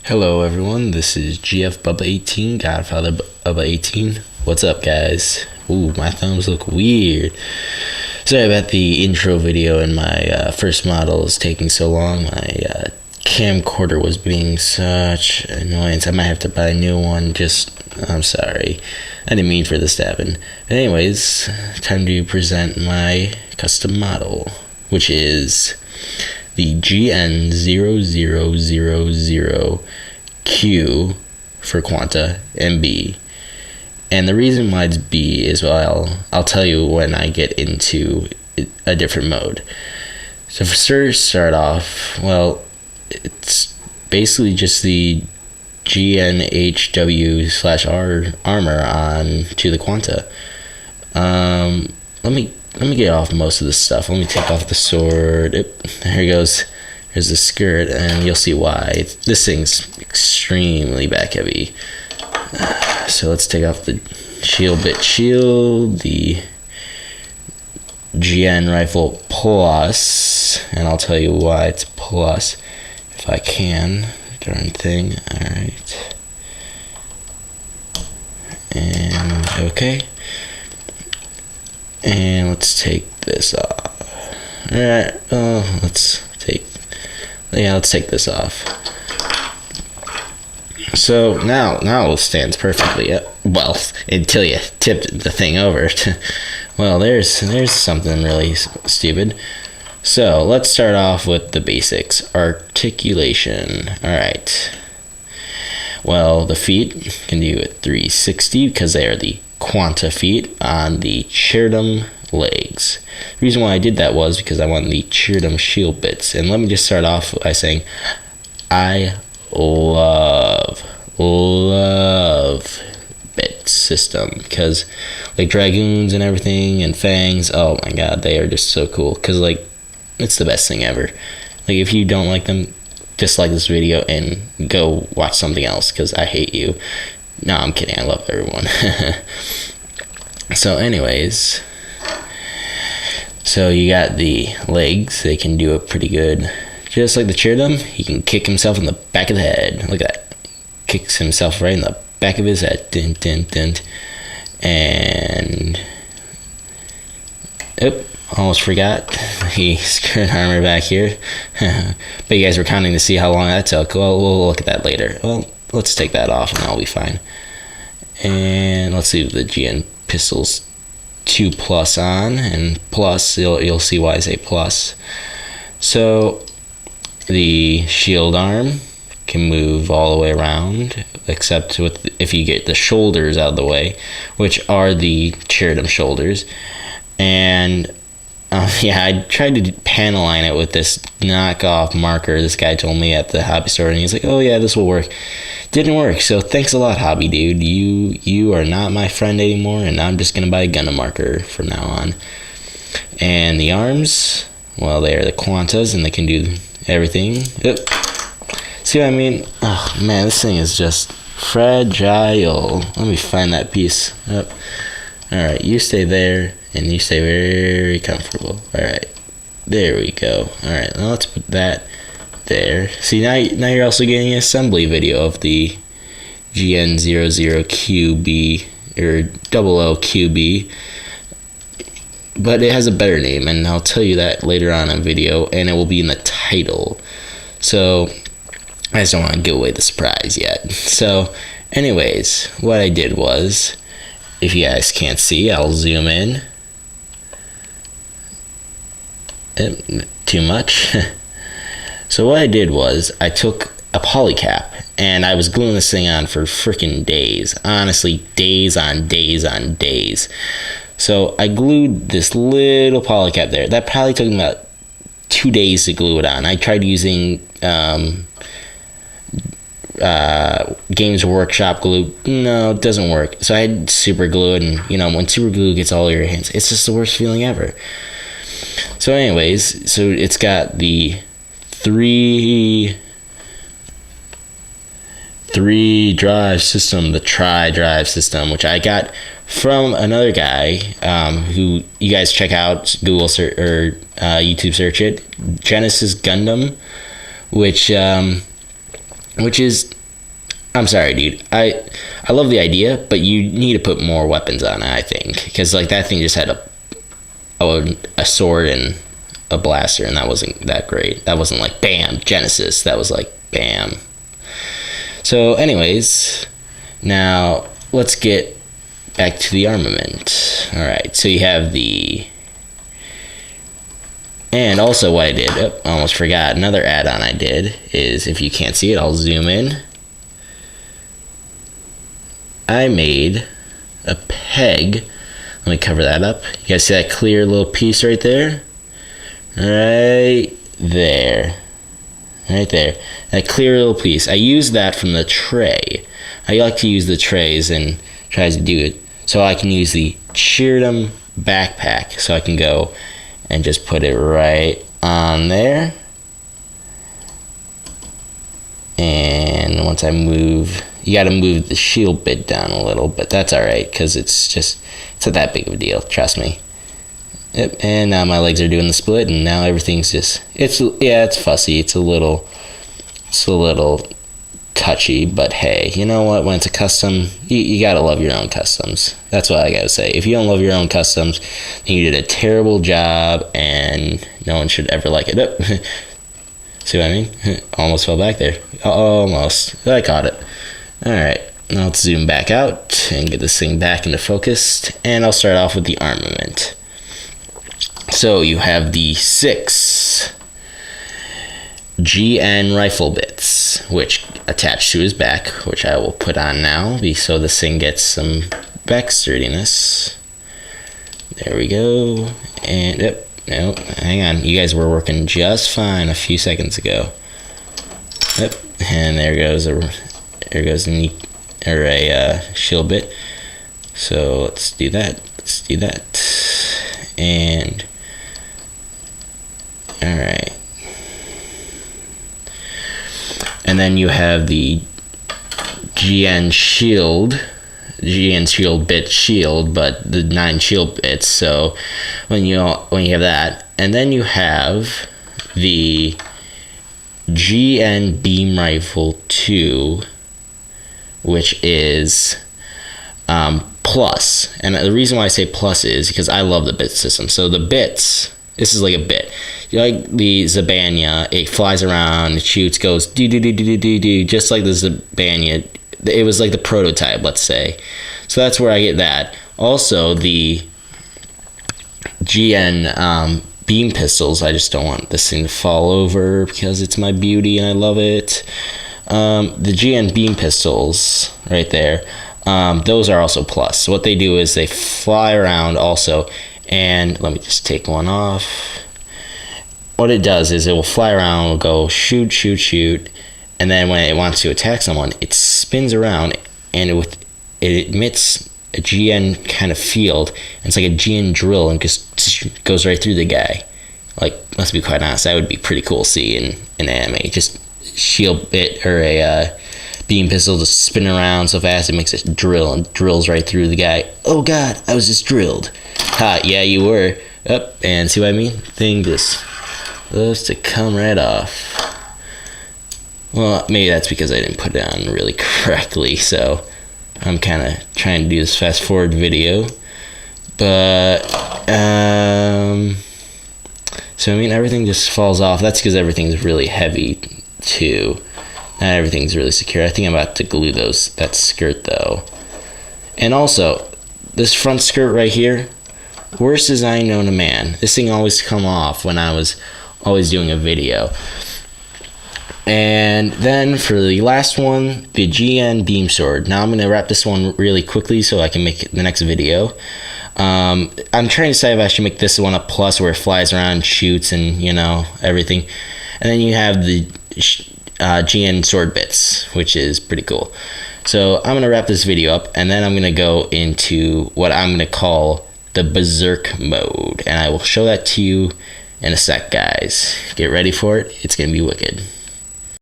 Hello everyone, this is GF Bubba 18, Godfather Bubba 18. What's up guys? Ooh, my thumbs look weird. Sorry about the intro video and my first model is taking so long. My camcorder was being such annoyance. I might have to buy a new one. I'm sorry. I didn't mean for this to happen. But anyways, time to present my custom model, which is the GN0000Q for Quanta and B. And the reason why it's B is, well, I'll tell you when I get into a different mode. So for start off, well, it's basically just the GNHW/R armor on to the Quanta. Let me get off most of this stuff. Let me take off the sword. There he goes. There's the skirt, and you'll see why. This thing's extremely back heavy. So let's take off the shield, the GN rifle plus, and I'll tell you why it's plus if I can. Darn thing. Alright. And okay. And let's take this off. Alright, let's take this off. So now it stands perfectly. Well, until you tipped the thing over. Well, there's something really stupid. So let's start off with the basics. Articulation. Alright. Well, the feet can do a 360 because they are the Quanta feet on the Chertum legs. The reason why I did that was because I wanted the Chertum shield bits. And let me just start off by saying I love bit system, because like dragoons and everything and fangs, oh my god, they are just so cool, because like it's the best thing ever. Like if you don't like them, dislike this video and go watch something else, because I hate you. No, I'm kidding, I love everyone. So anyways, so you got the legs. They can do it pretty good. Just like the Chertum, he can kick himself in the back of the head. Look at that. Kicks himself right in the back of his head. Dun, dun, dun. And almost forgot. He skirt armor back here. But you guys were counting to see how long that took. Well, we'll look at that later. Well, let's take that off and that'll be fine. And let's leave the GN pistols 2 plus on, and plus you'll see why I say plus. So the shield arm can move all the way around, except if you get the shoulders out of the way, which are the Chertum shoulders. And yeah, I tried to pan align it with this knockoff marker this guy told me at the hobby store, and he's like, oh yeah, this will work. Didn't work, so thanks a lot, hobby dude. You are not my friend anymore, and I'm just gonna buy a gundam marker from now on. And the arms, well, they are the Quantas, and they can do everything. See what I mean? Oh man, this thing is just fragile. Let me find that piece. Alright, you stay there, and you stay very comfortable. Alright, there we go. Alright, now let's put that there. See, now you're also getting an assembly video of the GN00QB, or 00QB. But it has a better name, and I'll tell you that later on in a video, and it will be in the title. So I just don't want to give away the surprise yet. So anyways, what I did was, if you guys can't see, I'll zoom in. Too much. So what I did was, I took a polycap, and I was gluing this thing on for freaking days. Honestly, days on days on days. So I glued this little polycap there. That probably took me about 2 days to glue it on. I tried using Games Workshop glue. No, it doesn't work. So I had super glue, and when super glue gets all over your hands, it's just the worst feeling ever. So anyways, so it's got the three drive system, the tri-drive system, which I got from another guy who you guys check out, Google search or YouTube search it, Genesis Gundam, which which is, I'm sorry, dude. I love the idea, but you need to put more weapons on it, I think, because like that thing just had a sword and a blaster, and that wasn't that great. That wasn't like bam Genesis. That was like bam. So, anyways, now let's get back to the armament. All right, so you have the. And also what I did, I almost forgot, another add-on I did is, if you can't see it, I'll zoom in. I made a peg. Let me cover that up. You guys see that clear little piece right there? Right there. Right there. That clear little piece. I used that from the tray. I like to use the trays and try to do it. So I can use the Cheerdum backpack. So I can go and just put it right on there. And once I move, you got to move the shield bit down a little, but that's all right because it's not that big of a deal. Trust me. Yep. And now my legs are doing the split, and now everything's just it's fussy. It's a little touchy, but hey, you know what? When it's a custom, you gotta love your own customs. That's what I gotta say. If you don't love your own customs, then you did a terrible job, and no one should ever like it. Oh. See what I mean? Almost fell back there. Almost. I caught it. All right. Now let's zoom back out and get this thing back into focus. And I'll start off with the armament. So you have the 6 GN rifle bits, which attach to his back, which I will put on now, so this thing gets some back sturdiness. There we go. And yep, no, hang on. You guys were working just fine a few seconds ago. Yep, and there goes a shield bit. So let's do that. And all right. And then you have the GN shield bit shield, but the 9 shield bits. So when you have that, and then you have the GN beam rifle 2, which is plus. And the reason why I say plus is because I love the bit system. So the bits, this is like a bit. Like the Zabanya, it flies around, it shoots, goes do, just like the Zabanya. It was like the prototype, let's say. So that's where I get that. Also, the GN beam pistols, I just don't want this thing to fall over because it's my beauty and I love it. The GN beam pistols, right there, those are also plus. So what they do is they fly around also, and let me just take one off. What it does is it will fly around, it will go shoot, and then when it wants to attack someone, it spins around and it emits a GN kind of field. And it's like a GN drill and just goes right through the guy. Like, let's be quite honest, that would be pretty cool to see in anime. Just shield bit or a beam pistol just spinning around so fast it makes a drill and drills right through the guy. Oh god, I was just drilled. Ha, yeah, you were. Up, and see what I mean? Thing just loves to come right off. Well, maybe that's because I didn't put it on really correctly, so I'm kind of trying to do this fast forward video. But so I mean everything just falls off. That's because everything's really heavy too. Not everything's really secure. I think I'm about to glue that skirt though. And also, this front skirt right here, worst design known to man. This thing always come off when I was always doing a video. And then for the last one, the GN beam sword. Now I'm going to wrap this one really quickly so I can make the next video. I'm trying to decide if I should make this one a plus where it flies around and shoots and, you know, everything. And then you have the GN sword bits, which is pretty cool. So I'm going to wrap this video up, and then I'm going to go into what I'm going to call the Berserk mode. And I will show that to you in a sec, guys. Get ready for it. It's going to be wicked.